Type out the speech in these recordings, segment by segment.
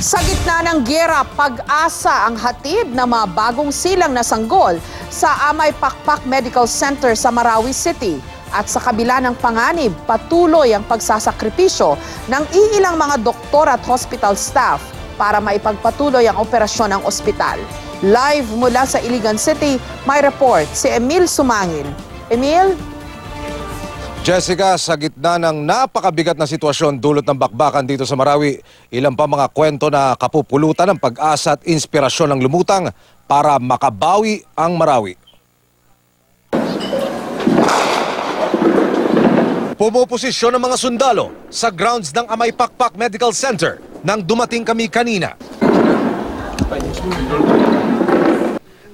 Sa gitna ng giyera, pag-asa ang hatid ng mga bagong silang na sanggol sa Amay Pakpak Medical Center sa Marawi City. At sa kabila ng panganib, patuloy ang pagsasakripisyo ng iilang mga doktor at hospital staff para maipagpatuloy ang operasyon ng ospital. Live mula sa Iligan City, may report si Emil Sumangil. Emil? Jessica, sa gitna ng napakabigat na sitwasyon dulot ng bakbakan dito sa Marawi, ilang pa mga kwento na kapupulutan ng pag-asa at inspirasyon ng lumutang para makabawi ang Marawi. Pumuposisyon ng mga sundalo sa grounds ng Amay Pakpak Medical Center nang dumating kami kanina.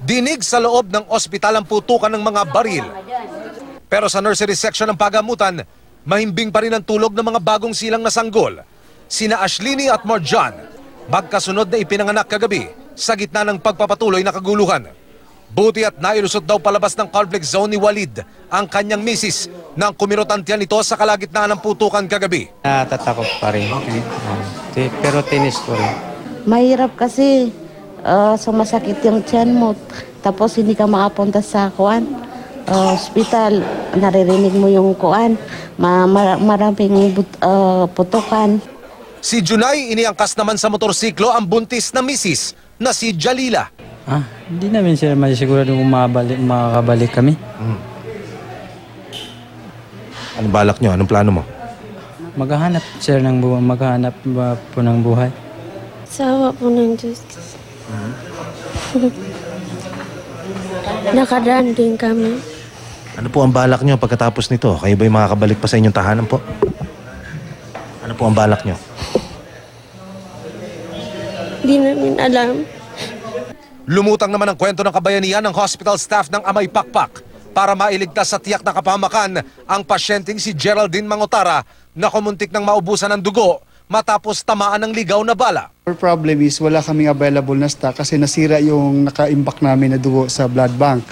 Dinig sa loob ng ospital ang putukan ng mga baril. Pero sa nursery section ng pagamutan, mahimbing pa rin ang tulog ng mga bagong silang na sanggol. Sina Ashlini at Marjan, magkasunod na ipinanganak kagabi sa gitna ng pagpapatuloy na kaguluhan. Buti at nailusot daw palabas ng conflict zone ni Walid ang kanyang misis nang kumirotantiyan nito sa kalagitnaan ng putukan kagabi. Natatakot pa rin. Pero tinis ko rin. Mahirap kasi sumasakit yung tiyan mo. Tapos hindi ka makapunta sa hospital. Naririnig mo yung maraming putukan. Si Junay iniangkas naman sa motorsiklo ang buntis na misis na si Jalila. Hindi namin sila masisigurado kung makakabalik kami. Anong balak nyo? Anong plano mo? Maghahanap sila ng buhay. Maghahanap po ng buhay. Sawa po ng Diyos. Nakadaan din kami. Ano po ang balak nyo pagkatapos nito? Kayo ba'y makakabalik pa sa inyong tahanan po? Ano po ang balak nyo? Hindi namin alam. Lumutang naman ang kwento ng kabayanihan ng hospital staff ng Amay Pakpak para mailigtas sa tiyak na kapahamakan ang pasyenteng si Geraldine Mangotara na kumuntik ng maubusan ng dugo matapos tamaan ng ligaw na bala. Our problem is wala kaming available na stock kasi nasira yung naka-imbak namin na dugo sa blood bank.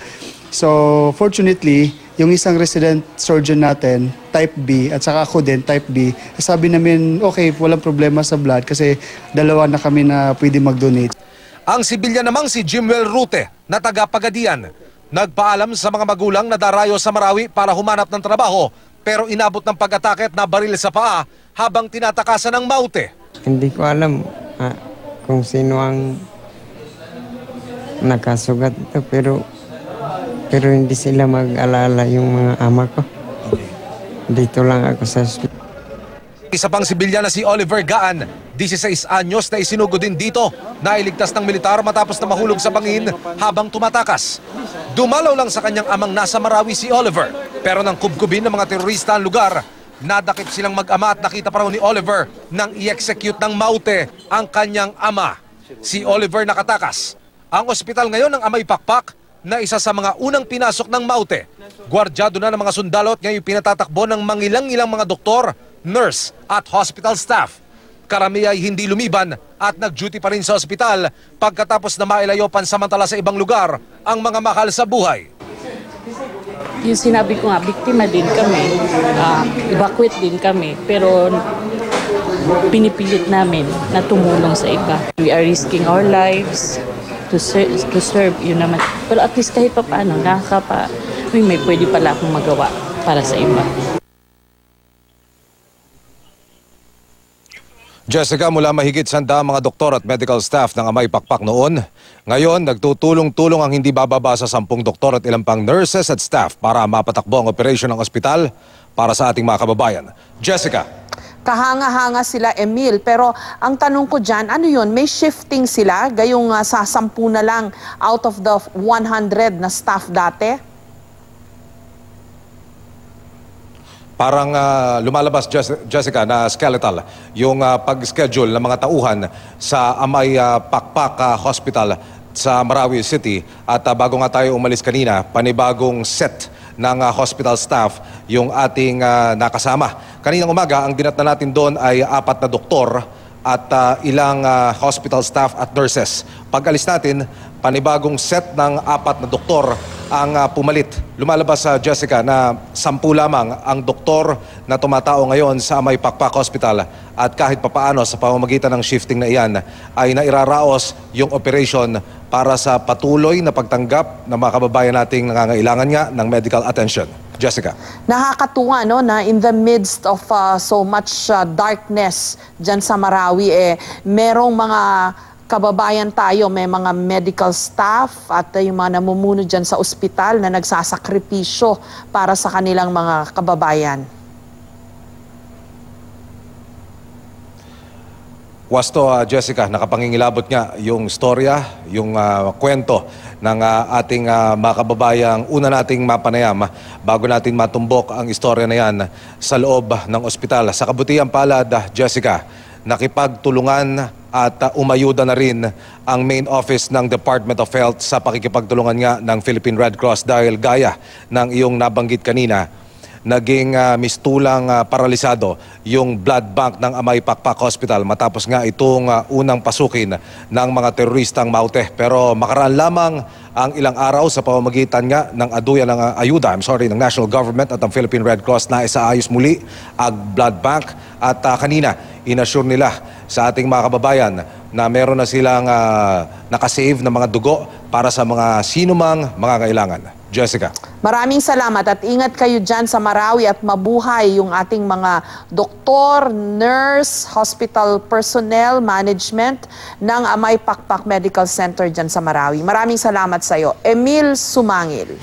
So fortunately, yung isang resident surgeon natin, type B, at saka ako din, type B, sabi namin, okay, walang problema sa blood kasi dalawa na kami na pwede mag-donate. Ang sibilyan namang si Jimwell Rute na taga-Pagadian, nagpaalam sa mga magulang na darayo sa Marawi para humanap ng trabaho pero inabot ng pag-atake at nabaril sa paa habang tinatakasan ng maute. Hindi ko alam kung sino ang nakasugat ito pero hindi sila mag-alala yung mga ama ko. Dito lang ako sa hospital. Isa pang sibilyan na si Oliver Gaan, 16 anyos na isinugod din dito, nailigtas ng militar matapos na mahulog sa bangin habang tumatakas. Dumalaw lang sa kanyang amang nasa Marawi si Oliver, pero nang kubkubin ng mga terorista ang lugar, nadakip silang mag-ama at nakita pa raw ni Oliver nang i-execute ng maute ang kanyang ama. Si Oliver nakatakas. Ang ospital ngayon ng Amay Pakpak na isa sa mga unang pinasok ng maute. Gwardyado na ng mga sundalo at ngayon pinatatakbo ng mangilang-ilang mga doktor, nurse at hospital staff. Karami ay hindi lumiban at nag-duty pa rin sa ospital pagkatapos na mailayo pansamantala sa ibang lugar ang mga mahal sa buhay. Yung sinabi ko nga, biktima din kami, evacuate din kami, pero pinipilit namin na tumulong sa iba. We are risking our lives to serve, yun naman. Pero at least kahit pa paano, may pwede pala akong magawa para sa iba. Jessica, mula mahigit 100 mga doktor at medical staff ng Amay Pakpak noon, ngayon nagtutulong-tulong ang hindi bababa sa 10 doktor at ilang pang nurses at staff para mapatakbo ang operasyon ng ospital para sa ating mga kababayan. Jessica. Kahanga-hanga sila, Emil, pero ang tanong ko dyan, ano yun, may shifting sila gayong sa 10 na lang out of the 100 na staff dati? Parang lumalabas, Jessica, na skeletal yung pag-schedule ng mga tauhan sa Amay Pakpak Hospital sa Marawi City. At bago nga tayo umalis kanina, panibagong set ng hospital staff yung ating nakasama. Kaninang umaga, ang dinatna natin doon ay 4 na doktor at ilang hospital staff at nurses. Pag-alis natin, panibagong set ng 4 na doktor ang pumalit. Lumalabas sa Jessica na 10 lamang ang doktor na tumatao ngayon sa Amay Pakpak Hospital at kahit papaano sa pamamagitan ng shifting na iyan ay nairaraos yung operation para sa patuloy na pagtanggap ng mga kababayan nating nangangailangan nga ng medical attention. Jessica. Nakakatuwa no, na in the midst of so much darkness dyan sa Marawi, merong mga kababayan tayo, may mga medical staff at yung mga namumuno dyan sa ospital na nagsasakripisyo para sa kanilang mga kababayan. Wasto, Jessica, nakapangingilabot nga yung storya, yung kwento ng ating mga kababayang una nating mapanayam bago natin matumbok ang istorya na yan sa loob ng ospital. Sa kabutihan palad, Jessica, nakipagtulungan at umayuda na rin ang main office ng Department of Health sa pakikipagtulungan nga ng Philippine Red Cross dahil gaya ng iyong nabanggit kanina, naging mistulang paralisado yung blood bank ng Amay Pakpak Hospital matapos nga itong unang pasukin ng mga teroristang Maute. Pero makaraan lamang ang ilang araw sa pamamagitan nga ng ayuda ng national government at ang Philippine Red Cross na isaayos muli ang blood bank at kanina inassure nila sa ating mga kababayan na meron na silang nakasave na mga dugo para sa mga sinumang mga kailangan. Jessica. Maraming salamat at ingat kayo dyan sa Marawi at mabuhay yung ating mga doktor, nurse, hospital personnel, management ng Amay Pakpak Medical Center dyan sa Marawi. Maraming salamat sa iyo. Emil Sumangil.